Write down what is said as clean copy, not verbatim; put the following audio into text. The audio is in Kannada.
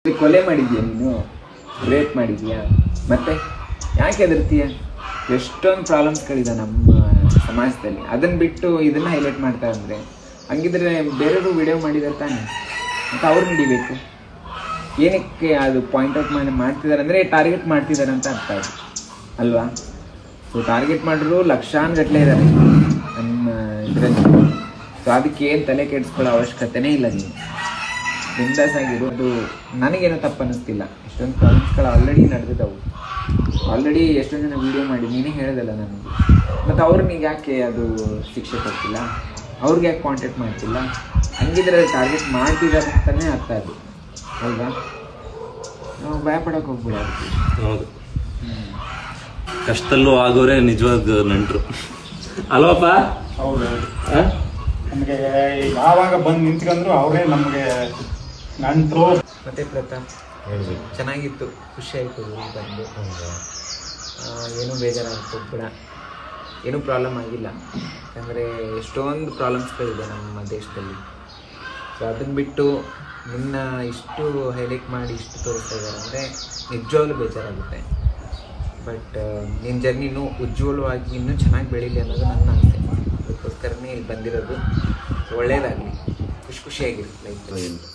ಕೊಲೆ ಮಾಡಿದ್ಯಾ ನೀನು, ರೇಪ್ ಮಾಡಿದ್ಯಾ, ಮತ್ತೆ ಯಾಕೆ ಹೆದರ್ತೀಯ? ಎಷ್ಟೊಂದು ಪ್ರಾಬ್ಲಮ್ಸ್ಗಳಿದೆ ನಮ್ಮ ಸಮಾಜದಲ್ಲಿ. ಅದನ್ನು ಬಿಟ್ಟು ಇದನ್ನು ಹೈಲೈಟ್ ಮಾಡ್ತಾ ಅಂದರೆ ಹಂಗಿದ್ರೆ ಬೇರೆಯವರು ವಿಡಿಯೋ ಮಾಡಿದ್ದಾರೆ ತಾನೆ, ಮತ್ತು ಅವ್ರು ಹಿಡಿಬೇಕು. ಏನಕ್ಕೆ ಅದು ಪಾಯಿಂಟ್ ಔಟ್ ಮಾಡ್ತಿದ್ದಾರೆ ಅಂದರೆ ಟಾರ್ಗೆಟ್ ಮಾಡ್ತಿದ್ದಾರೆ ಅಂತ ಅರ್ಥ ಅದು ಅಲ್ವಾ? ಸೊ ಟಾರ್ಗೆಟ್ ಮಾಡಿದ್ರು ಲಕ್ಷಾನುಗಟ್ಟಲೆ ಇದ್ದಾರೆ ನಮ್ಮ ಇದರಲ್ಲಿ. ಸೊ ಅದಕ್ಕೆ ಏನು ತಲೆ ಕೆಡಿಸ್ಕೊಳ್ಳೋ ಅವಶ್ಯಕತೆನೇ ಇಲ್ಲ. ನೀವು ಬಿಂದಾಸ್ ಆಗಿರು. ಅದು ನನಗೇನೋ ತಪ್ಪು ಅನ್ನಿಸ್ತಿಲ್ಲ. ಎಷ್ಟೊಂದು ಪ್ರಾಬ್ಲಮ್ಸ್ಗಳು ಆಲ್ರೆಡಿ ನಡೆದಿದ್ದವು. ಆಲ್ರೆಡಿ ಎಷ್ಟೊಂದು ಜನ ವೀಡಿಯೋ ಮಾಡಿ ನೀನೇ ಹೇಳೋದಲ್ಲ ನನಗೆ. ಮತ್ತು ಅವ್ರಿಗೆ ಯಾಕೆ ಅದು ಶಿಕ್ಷೆ ಕೊಡ್ತಿಲ್ಲ, ಅವ್ರಿಗೆ ಯಾಕೆ ಕಾಂಟ್ಯಾಕ್ಟ್ ಮಾಡ್ತಿಲ್ಲ? ಹಂಗಿದ್ರೆ ಟಾರ್ಗೆಟ್ ಮಾಡ್ತಿದ್ದಾರೆ ಅಂತಲೇ ಅರ್ಥ ಅದು ಅಲ್ವಾ? ನಾವು ಭಯ ಪಡೋಕೆ ಹೋಗ್ಬಿಡ. ಹೌದು, ಕಷ್ಟದಲ್ಲೂ ಆಗೋರೆ ನಿಜವಾದ ನೆಂಟರು ಅಲ್ವಪ್ಪ? ಹೌದು, ನಮಗೆ ಯಾವಾಗ ಬಂದು ನಿಂತ್ಕೊಂಡ್ರು ಅವರೇ ನಮಗೆ ನಂಟರು. ಮತ್ತೆ ಪ್ರತಾಪ್ ಚೆನ್ನಾಗಿತ್ತು, ಖುಷಿ ಆಯಿತು ಬಂದು. ಏನೂ ಬೇಜಾರಾಗ್ತದೆ ಬಿಡ, ಏನೂ ಪ್ರಾಬ್ಲಮ್ ಆಗಿಲ್ಲ. ಯಾಕಂದರೆ ಎಷ್ಟೊಂದು ಪ್ರಾಬ್ಲಮ್ಸ್ಗಳಿದೆ ನಮ್ಮ ದೇಶದಲ್ಲಿ. ಸೊ ಅದನ್ನು ಬಿಟ್ಟು ನಿನ್ನ ಇಷ್ಟು ಹೈಲೈಟ್ ಮಾಡಿ ಇಷ್ಟು ತೋರಿಸ್ತಾ ಇದ್ದಾರೆ ಅಂದರೆ ನಿಜವಾಗ್ಲೂ ಬೇಜಾರಾಗುತ್ತೆ. ಬಟ್ ನಿನ್ನ ಜರ್ನಿ ಇನ್ನೂ ಉಜ್ವಲವಾಗಿ ಇನ್ನೂ ಚೆನ್ನಾಗಿ ಬೆಳೀಲಿ ಅನ್ನೋದು ನನ್ನ ಆಸೆ. ಅದಕ್ಕೋಸ್ಕರನೇ ಇಲ್ಲಿ ಬಂದಿರೋದು. ಒಳ್ಳೆಯದಾಗಲಿ, ಖುಷಿಯಾಗಿರಿ ಲೈಫ್.